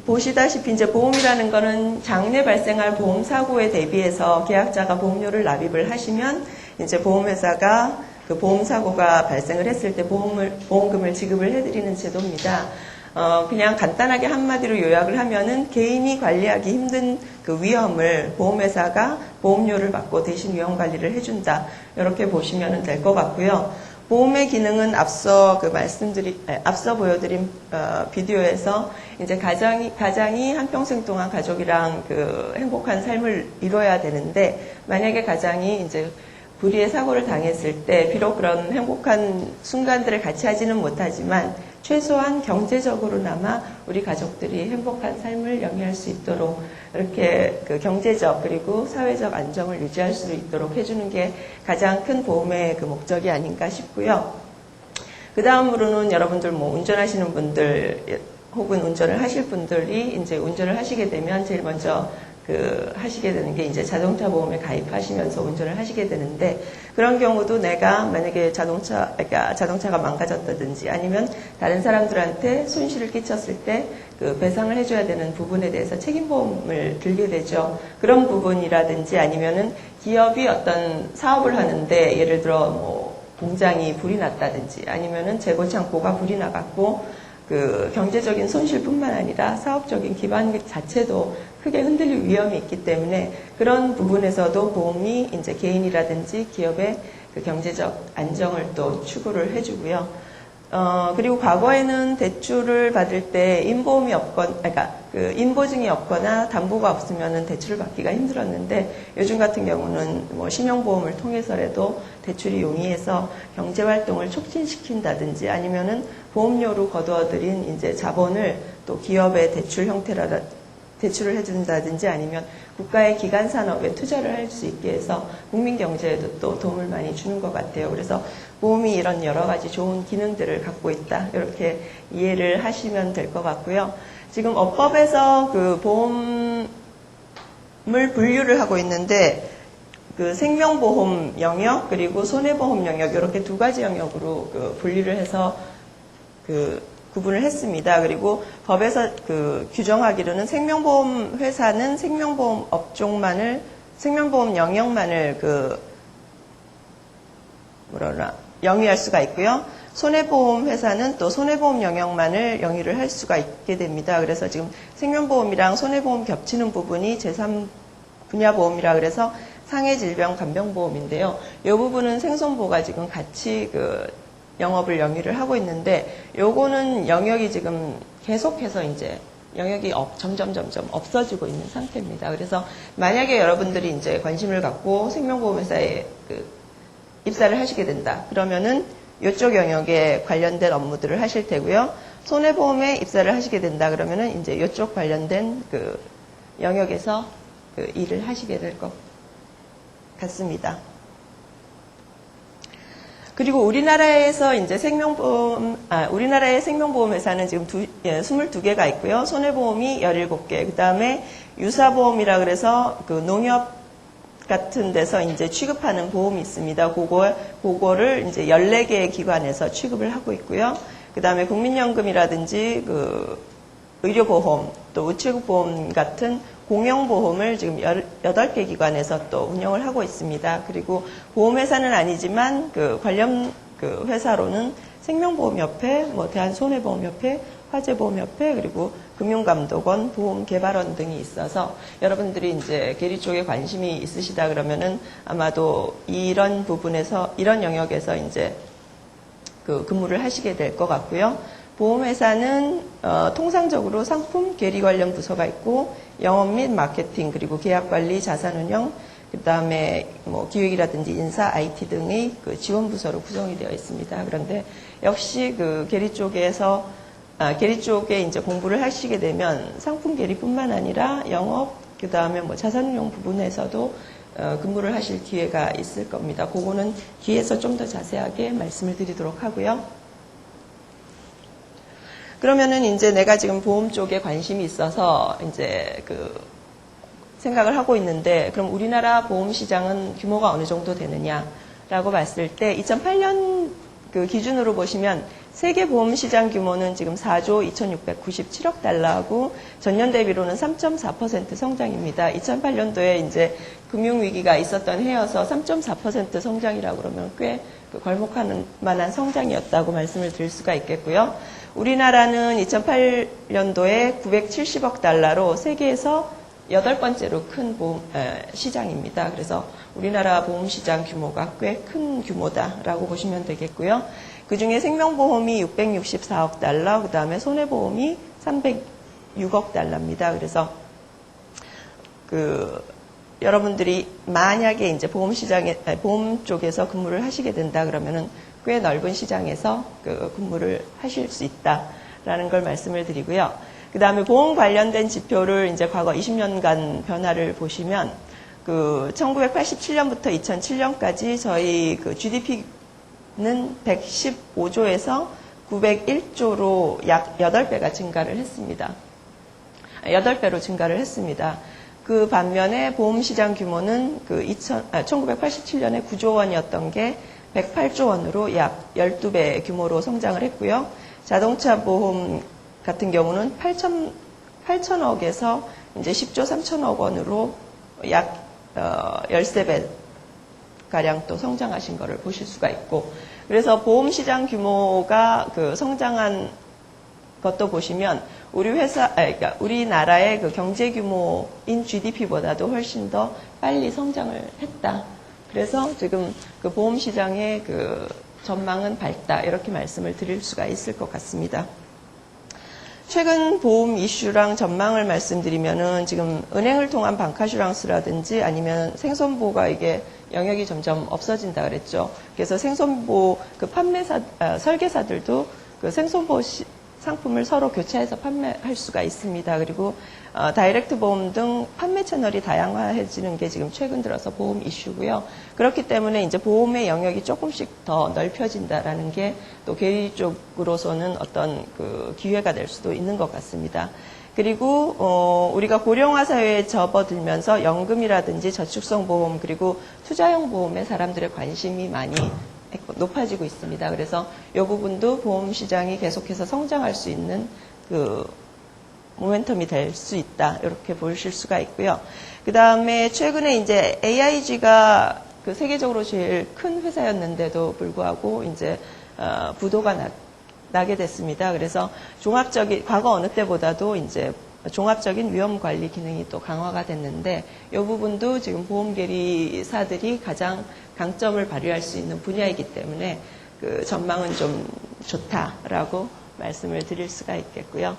보시다시피 이제 보험이라는 거는 장래 발생할 보험 사고에 대비해서 계약자가 보험료를 납입을 하시면 이제 보험회사가 그 보험 사고가 발생을 했을 때 보험금을 지급을 해드리는 제도입니다. 그냥 간단하게 한마디로 요약을 하면은 개인이 관리하기 힘든 그 위험을 보험회사가 보험료를 받고 대신 위험 관리를 해준다. 이렇게 보시면 될 것 같고요. 보험의 기능은 앞서 보여드린 비디오에서 이제 가장이 한평생 동안 가족이랑 그 행복한 삶을 이뤄야 되는데, 만약에 가장이 이제 불의의 사고를 당했을 때 비록 그런 행복한 순간들을 같이 하지는 못하지만 최소한 경제적으로나마 우리 가족들이 행복한 삶을 영위할 수 있도록 이렇게 그 경제적 그리고 사회적 안정을 유지할 수 있도록 해주는 게 가장 큰 보험의 그 목적이 아닌가 싶고요. 그 다음으로는 여러분들 뭐 운전하시는 분들 혹은 운전을 하실 분들이 이제 운전을 하시게 되면 제일 먼저 하시게 되는 게 이제 자동차 보험에 가입하시면서 운전을 하시게 되는데, 그런 경우도 내가 만약에 자동차가 망가졌다든지 아니면 다른 사람들한테 손실을 끼쳤을 때 그 배상을 해줘야 되는 부분에 대해서 책임보험을 들게 되죠. 그런 부분이라든지 아니면은 기업이 어떤 사업을 하는데 예를 들어 뭐 공장이 불이 났다든지 아니면은 재고 창고가 불이 나갔고 그 경제적인 손실뿐만 아니라 사업적인 기반 자체도 크게 흔들릴 위험이 있기 때문에 그런 부분에서도 보험이 이제 개인이라든지 기업의 그 경제적 안정을 또 추구를 해주고요. 그리고 과거에는 대출을 받을 때 인보증이 없거나 담보가 없으면은 대출을 받기가 힘들었는데, 요즘 같은 경우는 뭐 신용보험을 통해서라도 대출이 용이해서 경제활동을 촉진시킨다든지 아니면은 보험료로 거두어들인 이제 자본을 또 기업의 대출을 해준다든지 아니면 국가의 기간 산업에 투자를 할 수 있게 해서 국민 경제에도 또 도움을 많이 주는 것 같아요. 그래서 보험이 이런 여러 가지 좋은 기능들을 갖고 있다. 이렇게 이해를 하시면 될 것 같고요. 지금 업법에서 그 보험을 분류를 하고 있는데, 그 생명보험 영역 그리고 손해보험 영역 이렇게 두 가지 영역으로 그 분류를 해서 구분을 했습니다. 그리고 법에서 규정하기로는 생명보험 회사는 생명보험 생명보험 영역만을 영위할 수가 있고요. 손해보험 회사는 또 손해보험 영역만을 영위를 할 수가 있게 됩니다. 그래서 지금 생명보험이랑 손해보험 겹치는 부분이 제3분야보험이라 그래서 상해질병 간병보험인데요. 이 부분은 생손보가 지금 같이 영업을 영위를 하고 있는데, 요거는 영역이 지금 계속해서 이제 영역이 점점 없어지고 있는 상태입니다. 그래서 만약에 여러분들이 이제 관심을 갖고 생명보험회사에 입사를 하시게 된다. 그러면은 이쪽 영역에 관련된 업무들을 하실 테고요. 손해보험에 입사를 하시게 된다. 그러면은 이제 이쪽 관련된 영역에서 일을 하시게 될 것 같습니다. 그리고 우리나라에서 이제 우리나라의 생명보험 회사는 지금 22개가 있고요. 손해보험이 17개. 그 다음에 유사보험이라 그래서 농협 같은 데서 이제 취급하는 보험이 있습니다. 그거를 이제 14개의 기관에서 취급을 하고 있고요. 그 다음에 국민연금이라든지 의료보험, 또 우체국보험 같은 공영보험을 지금 8개 기관에서 또 운영을 하고 있습니다. 그리고 보험회사는 아니지만 관련 회사로는 생명보험협회, 대한손해보험협회, 화재보험협회, 그리고 금융감독원, 보험개발원 등이 있어서 여러분들이 이제 계리 쪽에 관심이 있으시다 그러면은 아마도 이런 영역에서 이제 근무를 하시게 될 것 같고요. 보험회사는 통상적으로 상품 계리 관련 부서가 있고 영업 및 마케팅 그리고 계약관리, 자산운영, 그 다음에 기획이라든지 인사, IT 등의 지원 부서로 구성이 되어 있습니다. 그런데 역시 계리 쪽에 이제 공부를 하시게 되면 상품 계리뿐만 아니라 영업, 그 다음에 자산운용 부분에서도 근무를 하실 기회가 있을 겁니다. 그거는 뒤에서 좀 더 자세하게 말씀을 드리도록 하고요. 그러면은 이제 내가 지금 보험 쪽에 관심이 있어서 이제 생각을 하고 있는데, 그럼 우리나라 보험 시장은 규모가 어느 정도 되느냐라고 봤을 때 2008년 기준으로 보시면 세계 보험 시장 규모는 지금 4조 2,697억 달러하고 전년 대비로는 3.4% 성장입니다. 2008년도에 이제 금융위기가 있었던 해여서 3.4% 성장이라고 그러면 꽤 괄목하는 만한 성장이었다고 말씀을 드릴 수가 있겠고요. 우리나라는 2008년도에 970억 달러로 세계에서 8번째로 큰 보험 시장입니다. 그래서 우리나라 보험 시장 규모가 꽤 큰 규모다라고 보시면 되겠고요. 그중에 생명보험이 664억 달러, 그 다음에 손해보험이 306억 달러입니다. 그래서 여러분들이 만약에 이제 보험 쪽에서 근무를 하시게 된다 그러면은 꽤 넓은 시장에서 근무를 하실 수 있다라는 걸 말씀을 드리고요. 그 다음에 보험 관련된 지표를 이제 과거 20년간 변화를 보시면 1987년부터 2007년까지 저희 GDP는 115조에서 901조로 약 8배가 증가를 했습니다. 8배로 증가를 했습니다. 그 반면에 보험시장 규모는 1987년에 9조 원이었던 게 108조 원으로 약 12배 규모로 성장을 했고요. 자동차 보험 같은 경우는 8천억에서 이제 10조 3천억 원으로 약 13배 가량 또 성장하신 것을 보실 수가 있고, 그래서 보험시장 규모가 성장한 것도 보시면 그러니까 우리나라의 경제 규모인 GDP보다도 훨씬 더 빨리 성장을 했다. 그래서 지금 보험시장의 전망은 밝다. 이렇게 말씀을 드릴 수가 있을 것 같습니다. 최근 보험 이슈랑 전망을 말씀드리면은 지금 은행을 통한 방카슈랑스라든지 아니면 생손보가 이게 영역이 점점 없어진다 그랬죠. 그래서 생손보 설계사들도 생손보 상품을 서로 교체해서 판매할 수가 있습니다. 그리고 다이렉트 보험 등 판매 채널이 다양화해지는 게 지금 최근 들어서 보험 이슈고요. 그렇기 때문에 이제 보험의 영역이 조금씩 더 넓혀진다라는 게 또 개인적으로서는 어떤 기회가 될 수도 있는 것 같습니다. 그리고 우리가 고령화 사회에 접어들면서 연금이라든지 저축성 보험 그리고 투자형 보험에 사람들의 관심이 많이 높아지고 있습니다. 그래서 이 부분도 보험 시장이 계속해서 성장할 수 있는 모멘텀이 될 수 있다. 이렇게 보실 수가 있고요. 그 다음에 최근에 이제 AIG가 세계적으로 제일 큰 회사였는데도 불구하고 이제 부도가 나게 됐습니다. 그래서 과거 어느 때보다도 이제 종합적인 위험 관리 기능이 또 강화가 됐는데 이 부분도 지금 보험 계리사들이 가장 강점을 발휘할 수 있는 분야이기 때문에 전망은 좀 좋다라고 말씀을 드릴 수가 있겠고요.